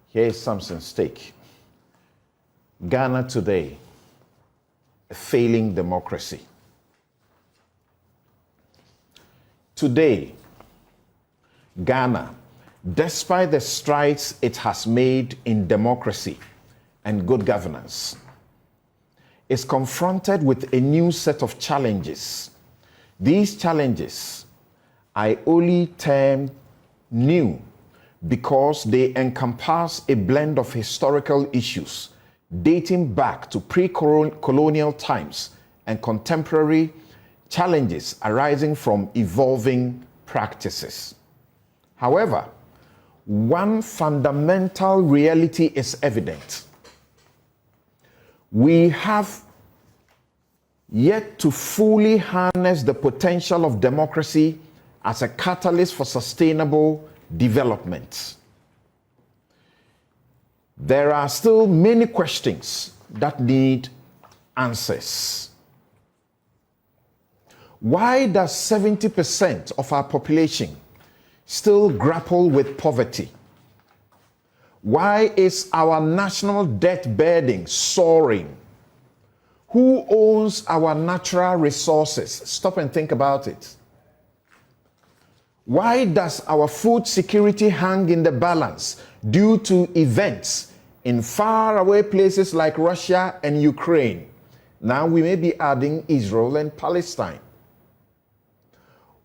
Here is Samson's take. Ghana today, a failing democracy. Today, Ghana, despite the strides it has made in democracy and good governance, is confronted with a new set of challenges. These challenges I only term new because they encompass a blend of historical issues dating back to pre-colonial times and contemporary challenges arising from evolving practices. However, one fundamental reality is evident. We have yet to fully harness the potential of democracy as a catalyst for sustainable development. There are still many questions that need answers. Why does 70% of our population still grapple with poverty? Why is our national debt burden soaring? Who owns our natural resources? Stop and think about it. Why does our food security hang in the balance due to events in faraway places like Russia and Ukraine? Now we may be adding Israel and Palestine.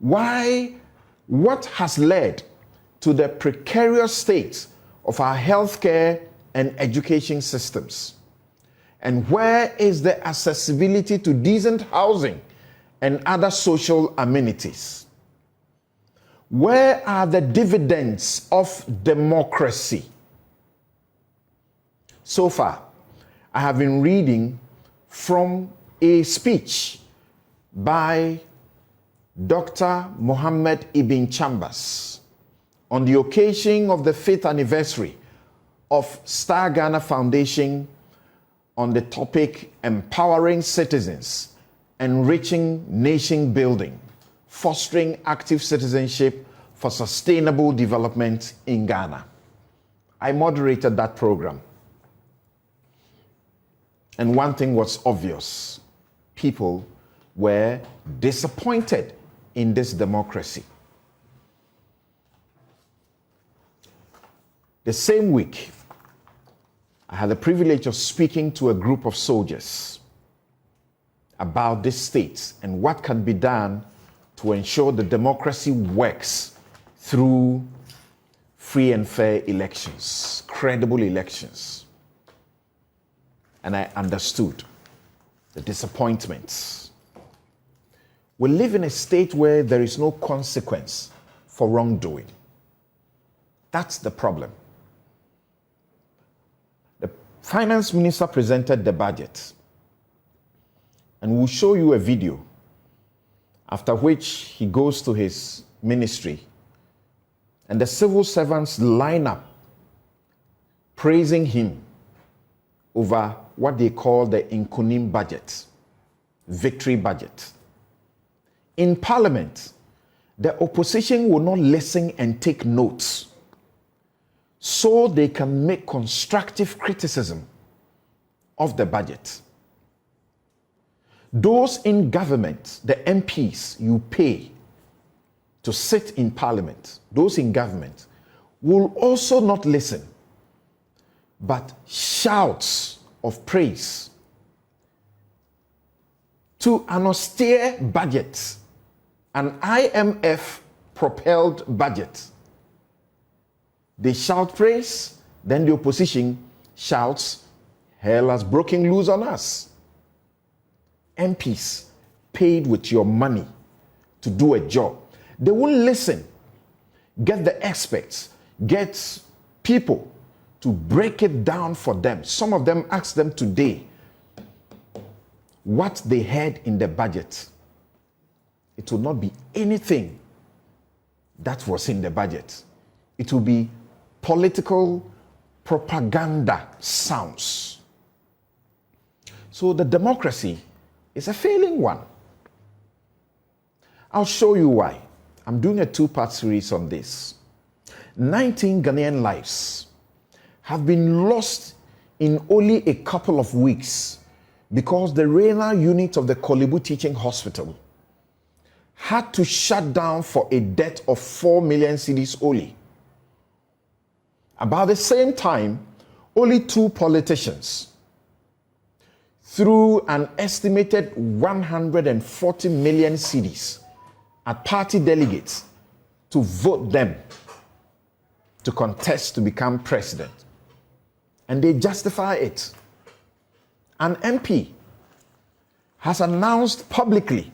What has led to the precarious state of our healthcare and education systems? And where is the accessibility to decent housing and other social amenities? Where are the dividends of democracy? So far, I have been reading from a speech by Dr. Mohammed Ibn Chambers on the occasion of the 5th anniversary of Star Ghana Foundation on the topic Empowering Citizens, Enriching Nation Building, Fostering Active Citizenship for Sustainable Development in Ghana. I moderated that program. And one thing was obvious. People were disappointed in this democracy. The same week, I had the privilege of speaking to a group of soldiers about this state and what can be done to ensure the democracy works through free and fair elections, credible elections. And I understood the disappointments. We live in a state where there is no consequence for wrongdoing. That's the problem. The finance minister presented the budget, and we'll show you a video, after which he goes to his ministry, and the civil servants line up praising him over what they call the Nkunim budget, victory budget. In Parliament, the opposition will not listen and take notes so they can make constructive criticism of the budget. Those in government, the MPs you pay to sit in Parliament, those in government, will also not listen, but shouts of praise to an austere budget, an IMF-propelled budget. They shout praise, then the opposition shouts, hell has broken loose on us. MPs paid with your money to do a job. They won't listen. Get the experts, get people to break it down for them. Some of them asked them today what they had in the budget. It will not be anything that was in the budget. It will be political propaganda sounds. So the democracy is a failing one. I'll show you why. I'm doing a two-part series on this. 19 Ghanaian lives have been lost in only a couple of weeks because the renal unit of the Kolebu Teaching Hospital had to shut down for a debt of 4 million cedis only. About the same time, only 2 politicians, through an estimated 140 million cedis at party delegates to vote them to contest to become president. And they justify it. An MP has announced publicly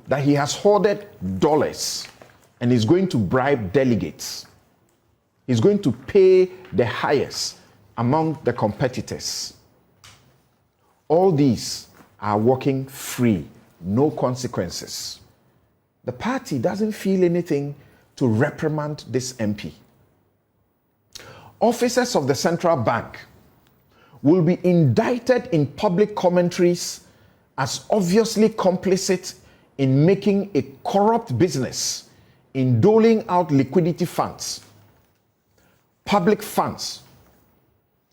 that he has hoarded dollars and is going to bribe delegates. He's going to pay the highest among the competitors. All these are walking free, no consequences. The party doesn't feel anything to reprimand this MP. Officers of the central bank will be indicted in public commentaries as obviously complicit in making a corrupt business in doling out liquidity funds, public funds,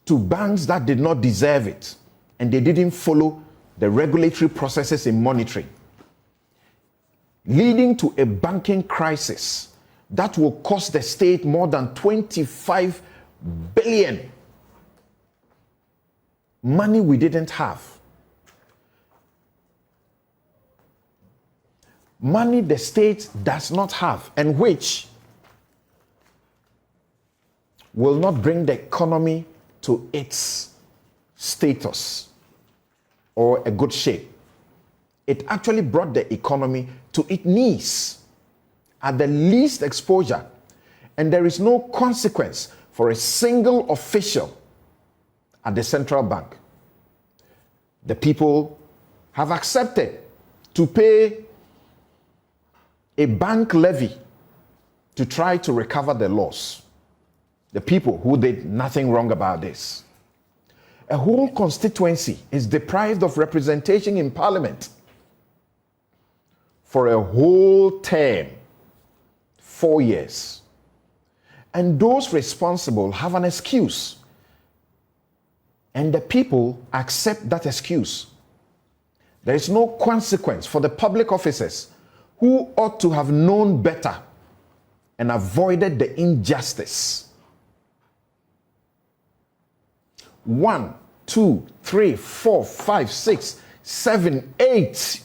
to banks that did not deserve it, and they didn't follow the regulatory processes in monitoring, leading to a banking crisis that will cost the state more than 25 billion. Money we didn't have. Money the state does not have, and which will not bring the economy to its status or a good shape. It actually brought the economy to its knees at the least exposure, and there is no consequence for a single official at the central bank. The people have accepted to pay a bank levy to try to recover the loss. The people who did nothing wrong about this. A whole constituency is deprived of representation in parliament for a whole term, 4 years. And those responsible have an excuse. And the people accept that excuse. There is no consequence for the public officers who ought to have known better and avoided the injustice. 1, 2, 3, 4, 5, 6, 7, 8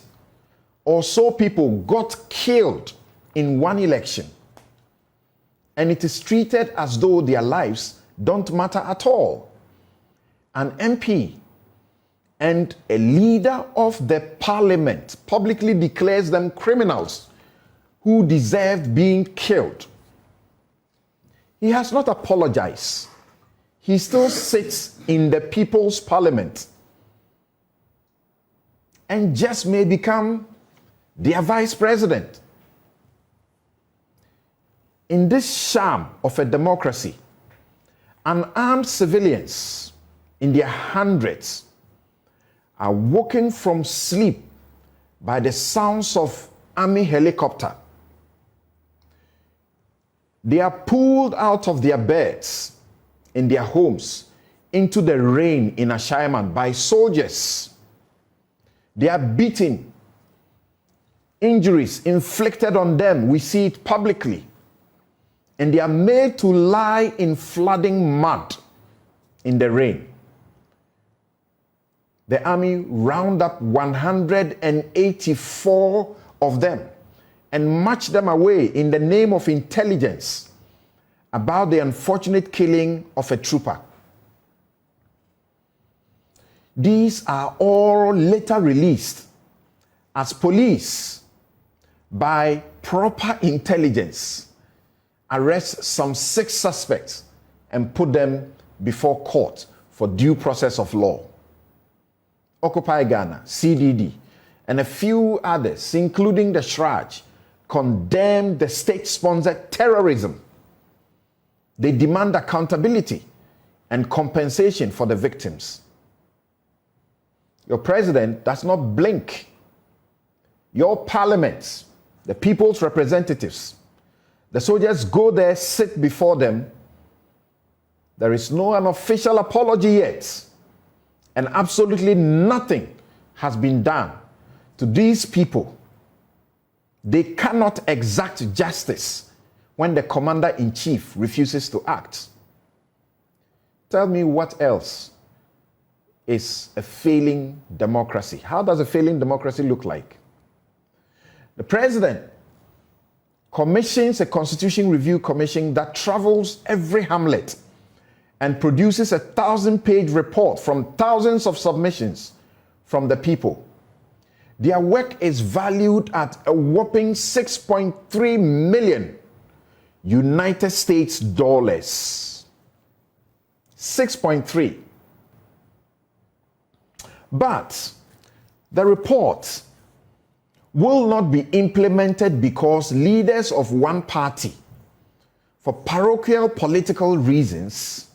or so people got killed in one election. And it is treated as though their lives don't matter at all. An MP and a leader of the parliament publicly declares them criminals who deserved being killed. He has not apologized. He still sits in the people's parliament and just may become their vice president. In this sham of a democracy, unarmed civilians in their hundreds are woken from sleep by the sounds of army helicopter. They are pulled out of their beds in their homes into the rain in Ashaiman by soldiers. They are beaten. Injuries inflicted on them, we see it publicly. And they are made to lie in flooding mud in the rain. The army round up 184 of them and march them away in the name of intelligence about the unfortunate killing of a trooper. These are all later released as police, by proper intelligence, arrest some 6 suspects and put them before court for due process of law. Occupy Ghana, CDD, and a few others, including the Shraj, condemned the state-sponsored terrorism. They demand accountability and compensation for the victims. Your president does not blink. Your parliaments, the people's representatives, the soldiers go there, sit before them, There is no an official apology yet. And absolutely nothing has been done to these people. They cannot exact justice when the commander-in-chief refuses to act. Tell me what else is a failing democracy. How does a failing democracy look like? The president commissions a constitution review commission that travels every hamlet and produces a 1,000-page report from thousands of submissions from the people. Their work is valued at a whopping 6.3 million United States dollars. 6.3. But the report will not be implemented because leaders of one party, for parochial political reasons,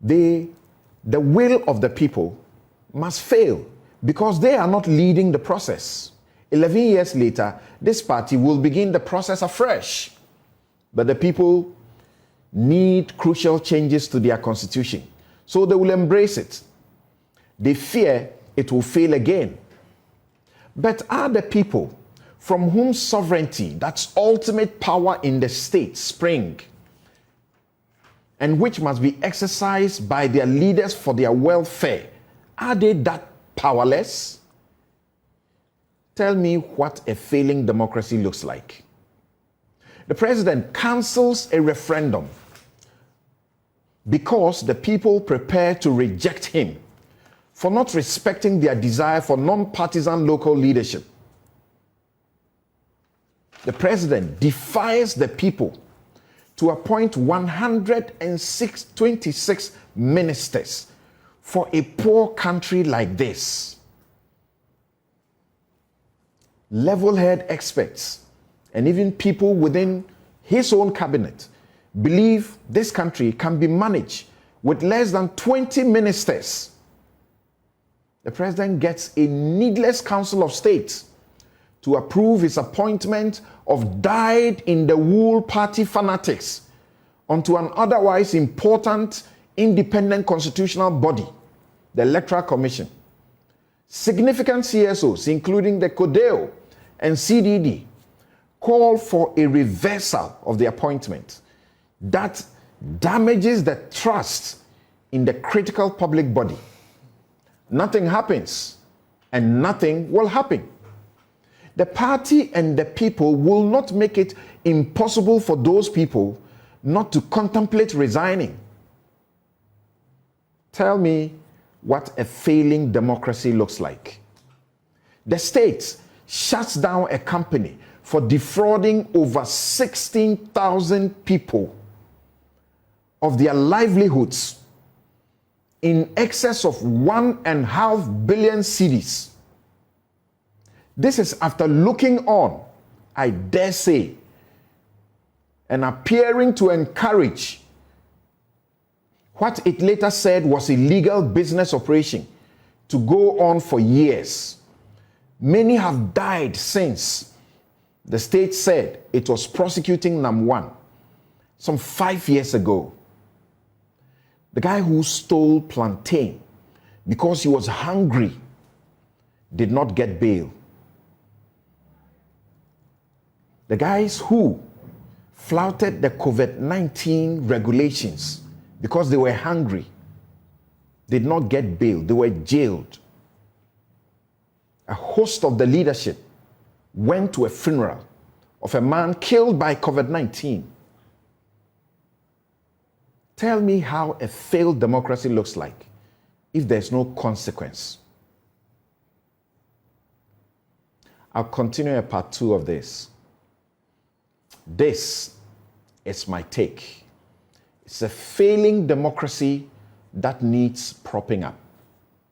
the will of the people must fail because they are not leading the process. 11 years later, this party will begin the process afresh. But the people need crucial changes to their constitution, so they will embrace it. They fear it will fail again. But are the people from whom sovereignty, that's ultimate power in the state, spring, and which must be exercised by their leaders for their welfare, are they that powerless? Tell me what a failing democracy looks like. The president cancels a referendum because the people prepare to reject him for not respecting their desire for non-partisan local leadership. The president defies the people to appoint 126 ministers for a poor country like this. Level-headed experts and even people within his own cabinet believe this country can be managed with less than 20 ministers. The president gets a needless council of state to approve his appointment of dyed-in-the-wool party fanatics onto an otherwise important independent constitutional body, the Electoral Commission. Significant CSOs, including the CODEO and CDD, call for a reversal of the appointment that damages the trust in the critical public body. Nothing happens, and nothing will happen. The party and the people will not make it impossible for those people not to contemplate resigning. Tell me what a failing democracy looks like. The state shuts down a company for defrauding over 16,000 people of their livelihoods in excess of 1.5 billion cedis. This is after looking on, I dare say, and appearing to encourage what it later said was illegal business operation to go on for years. Many have died since the state said it was prosecuting NAM1 some 5 years ago. The guy who stole plantain because he was hungry did not get bail. The guys who flouted the COVID-19 regulations because they were hungry did not get bail. They were jailed. A host of the leadership went to a funeral of a man killed by COVID-19. Tell me how a failed democracy looks like if there's no consequence. I'll continue a part 2 of this. This is my take. It's a failing democracy that needs propping up.